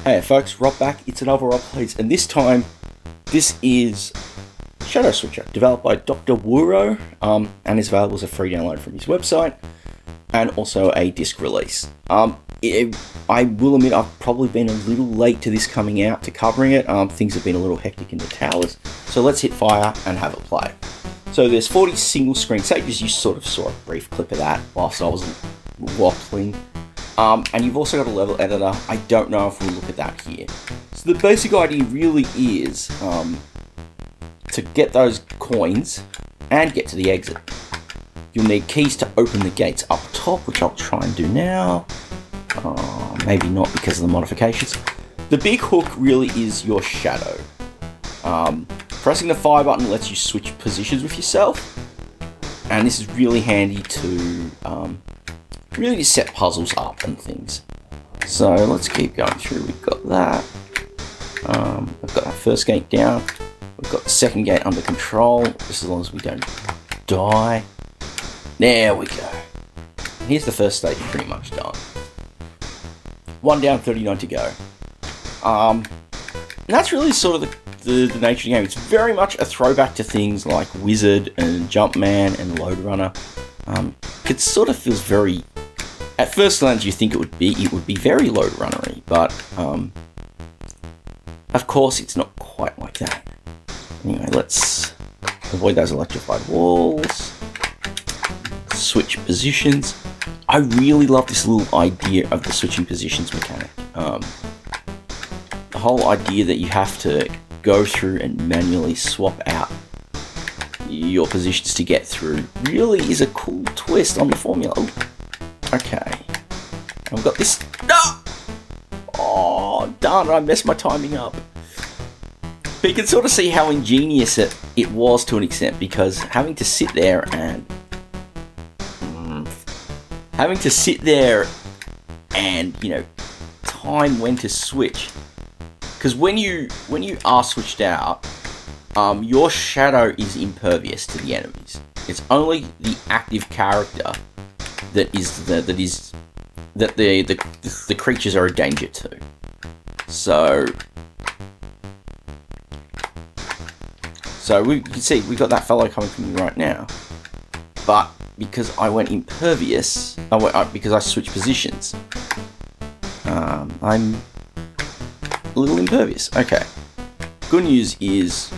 Hey folks, Rob back. It's another Rob Plays, and this time, this is Shadow Switcher, developed by Dr. Wuro, and is available as a free download from his website, and also a disc release. I will admit I've probably been a little late to this coming out, to covering it. Things have been a little hectic in the towers, so let's hit fire and have a play. So there's 40 single screen stages. You sort of saw a brief clip of that whilst I was waffling. And you've also got a level editor. I don't know if we'll look at that here. So the basic idea really is to get those coins and get to the exit. You'll need keys to open the gates up top, which I'll try and do now. Maybe not because of the modifications. The big hook really is your shadow. Pressing the fire button lets you switch positions with yourself. And this is really handy to really to set puzzles up and things. So let's keep going through. We've got that. I've got that first gate down. We've got the second gate under control, just as long as we don't die. There we go. Here's the first stage pretty much done. 1 down, 39 to go. And that's really sort of the nature of the game. It's very much a throwback to things like Wizard and Jumpman and Load Runner. It sort of feels very... At first glance, you think it would be very Load Runner-y, but of course, it's not quite like that. Anyway, let's avoid those electrified walls. Switch positions. I really love this little idea of the switching positions mechanic. The whole idea that you have to go through and manually swap out your positions to get through really is a cool twist on the formula. Ooh. Okay. I've got this. No! Oh, darn it, I messed my timing up. But you can sort of see how ingenious it was to an extent, because having to sit there and you know, time when to switch. Because when you are switched out, your shadow is impervious to the enemies. It's only the active character that the creatures are a danger to. So you can see we've got that fellow coming from me right now, but because I went impervious, because I switched positions, I'm a little impervious. Okay. Good news is,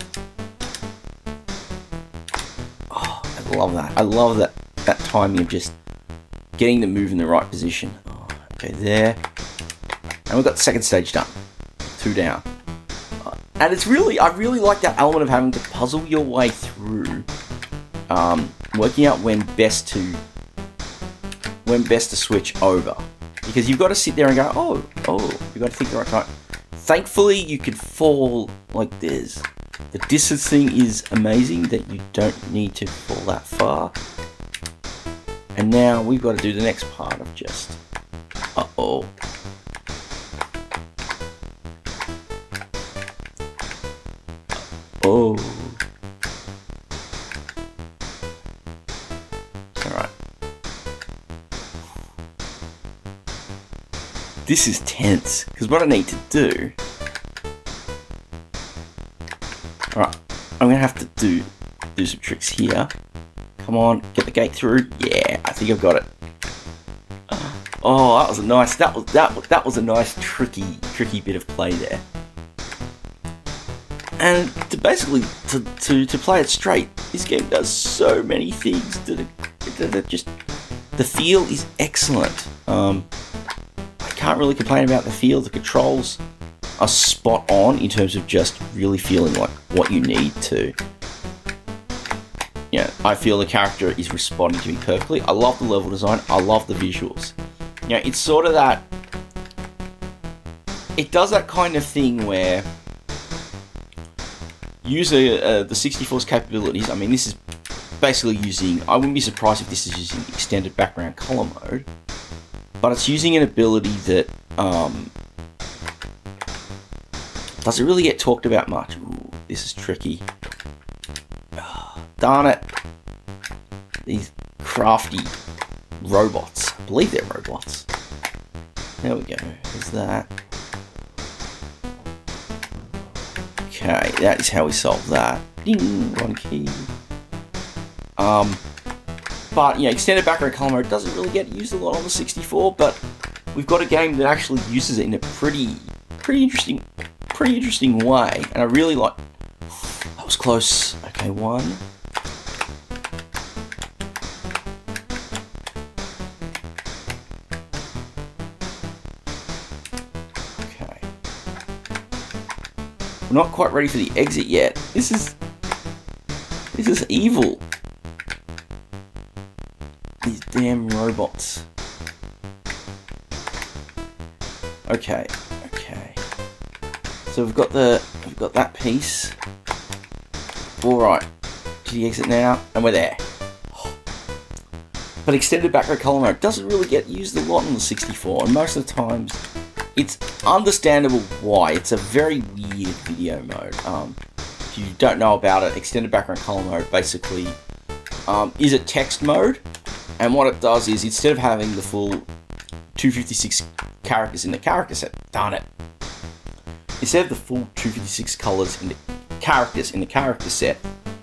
oh, I love that. I love that timing of just getting the move in the right position. Oh, okay, there. And we've got the second stage done. 2 down. And it's really, I really like that element of having to puzzle your way through, working out when best to switch over, because you've got to sit there and go, oh, you've got to think the right time. Thankfully, you can fall like this. The distance thing is amazing that you don't need to fall that far. And now we've got to do the next part of just, uh-oh. Oh. Alright. This is tense, because what I need to do... Alright, I'm going to have to do some tricks here. Come on, get the gate through. Yeah, I think I've got it. Oh, that was a nice, that was a nice tricky bit of play there. And to basically to play it straight, this game does so many things that just, the feel is excellent. I can't really complain about the feel. The controls are spot on in terms of just really feeling like what you need to. Yeah, I feel the character is responding to me perfectly. I love the level design. I love the visuals. You know, it's sort of that... It does that kind of thing where... Use the 64's capabilities. I mean, this is basically using... I wouldn't be surprised if this is using extended background color mode. But it's using an ability that... doesn't really get talked about much. Ooh, this is tricky. Darn it. These crafty robots. I believe they're robots. There we go. There's that. Okay, that is how we solve that. Ding, one key. But yeah, extended background color mode doesn't really get used a lot on the 64, but we've got a game that actually uses it in a pretty interesting way, and I really like. That was close. Okay, one. Okay. We're not quite ready for the exit yet. This is evil. These damn robots. Okay. So we've got that piece. Alright. To the exit now, and we're there. But extended background color mode doesn't really get used a lot on the 64, and most of the times it's understandable why. It's a very weird video mode. If you don't know about it, extended background color mode basically is a text mode, and what it does is instead of having the full 256 characters in the character set, darn it. Instead of the full 256 colors in the characters in the character set,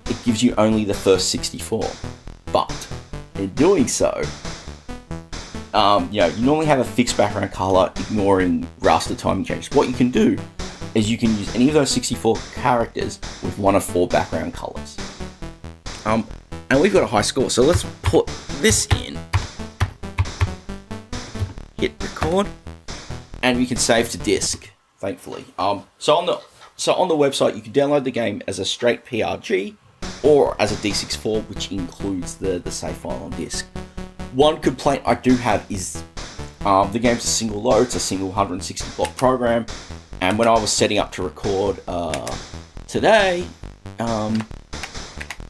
it gives you only the first 64. But in doing so, you normally have a fixed background color, ignoring raster timing changes. What you can do is you can use any of those 64 characters with one of 4 background colors. And we've got a high score, so let's put this in. Hit record, and we can save to disk. Thankfully, so on the website you can download the game as a straight PRG or as a D64, which includes the save file on disk. One complaint I do have is the game's a single load, it's a single 160 block program, and when I was setting up to record today,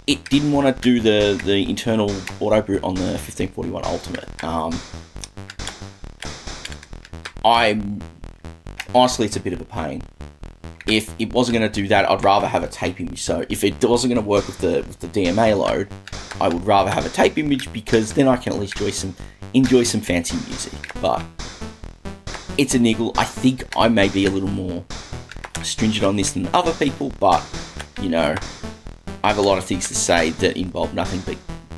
it didn't want to do the internal auto boot on the 1541 Ultimate. Honestly, it's a bit of a pain. If it wasn't going to do that, I'd rather have a tape image. So if it wasn't going to work with the DMA load, I would rather have a tape image, because then I can at least enjoy some fancy music. But it's a niggle. I think I may be a little more stringent on this than other people, but you know, I have a lot of things to say that involve nothing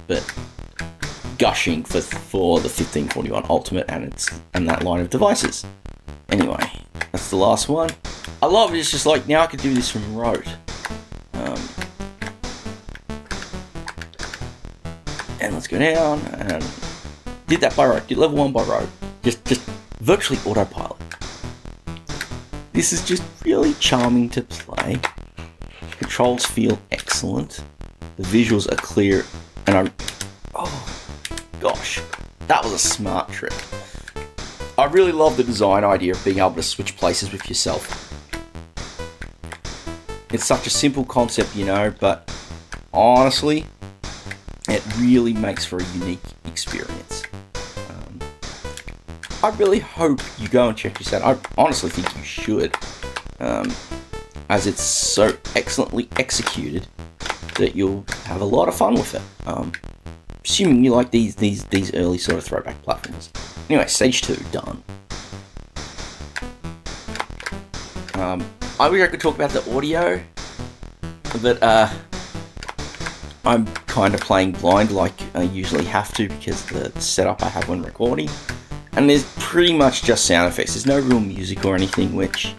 but gushing for the 1541 Ultimate and that line of devices. Anyway, that's the last one. I love it. It's just like, now I can do this from rote. And let's go down and did that by rote. Did level 1 by rote. Just virtually autopilot. This is just really charming to play. Controls feel excellent. The visuals are clear, and oh gosh, that was a smart trick. I really love the design idea of being able to switch places with yourself. It's such a simple concept, you know, but honestly, it really makes for a unique experience. I really hope you go and check this out. I honestly think you should, as it's so excellently executed that you'll have a lot of fun with it. Assuming you like these early sort of throwback platforms. Anyway, stage 2 done. I wish I could talk about the audio, but I'm kind of playing blind like I usually have to, because the setup I have when recording, and there's pretty much just sound effects. There's no real music or anything, which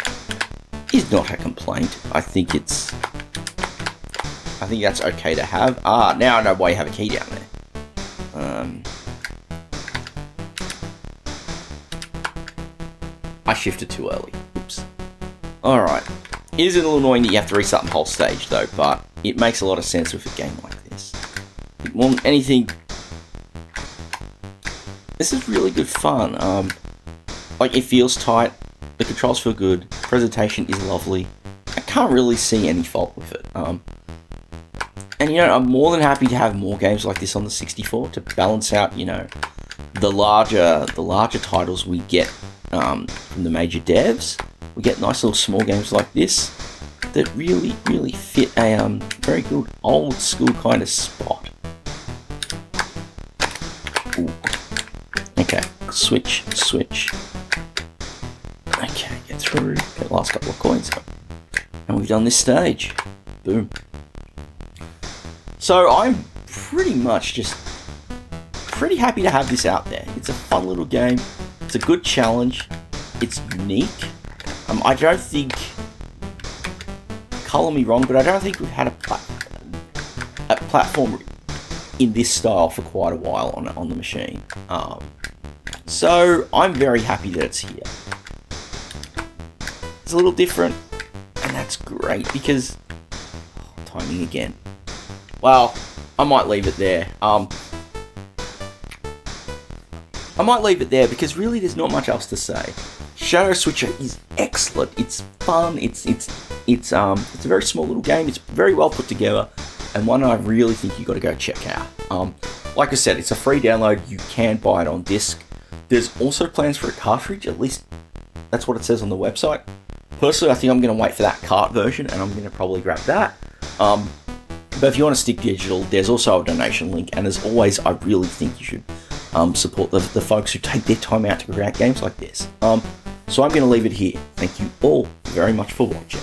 is not a complaint. I think that's okay to have. Now I know why you have a key down there. I shifted too early. Oops. Alright. It is a little annoying that you have to restart the whole stage though, but it makes a lot of sense with a game like this. Well, anything... This is really good fun. Like, it feels tight, the controls feel good, presentation is lovely. I can't really see any fault with it. And you know, I'm more than happy to have more games like this on the 64 to balance out, you know, the larger titles we get from the major devs. We get nice little small games like this that really fit a very good old school kind of spot. Ooh. Okay, switch. Okay, get through. Get the last couple of coins. And we've done this stage. Boom. So I'm pretty much just pretty happy to have this out there. It's a fun little game. It's a good challenge. It's unique. I don't think, colour me wrong, but I don't think we've had a platform in this style for quite a while on the machine. So I'm very happy that it's here. It's a little different, and that's great because timing again. Well, I might leave it there. I might leave it there because really there's not much else to say. Shadow Switcher is excellent. It's fun. It's a very small little game. It's very well put together, and one I really think you got to go check out. Like I said, it's a free download. You can buy it on disc. There's also plans for a cartridge. At least that's what it says on the website. Personally, I think I'm going to wait for that cart version, and I'm going to probably grab that. But if you want to stick digital, there's also a donation link. And as always, I really think you should support the folks who take their time out to create games like this. So I'm going to leave it here. Thank you all very much for watching.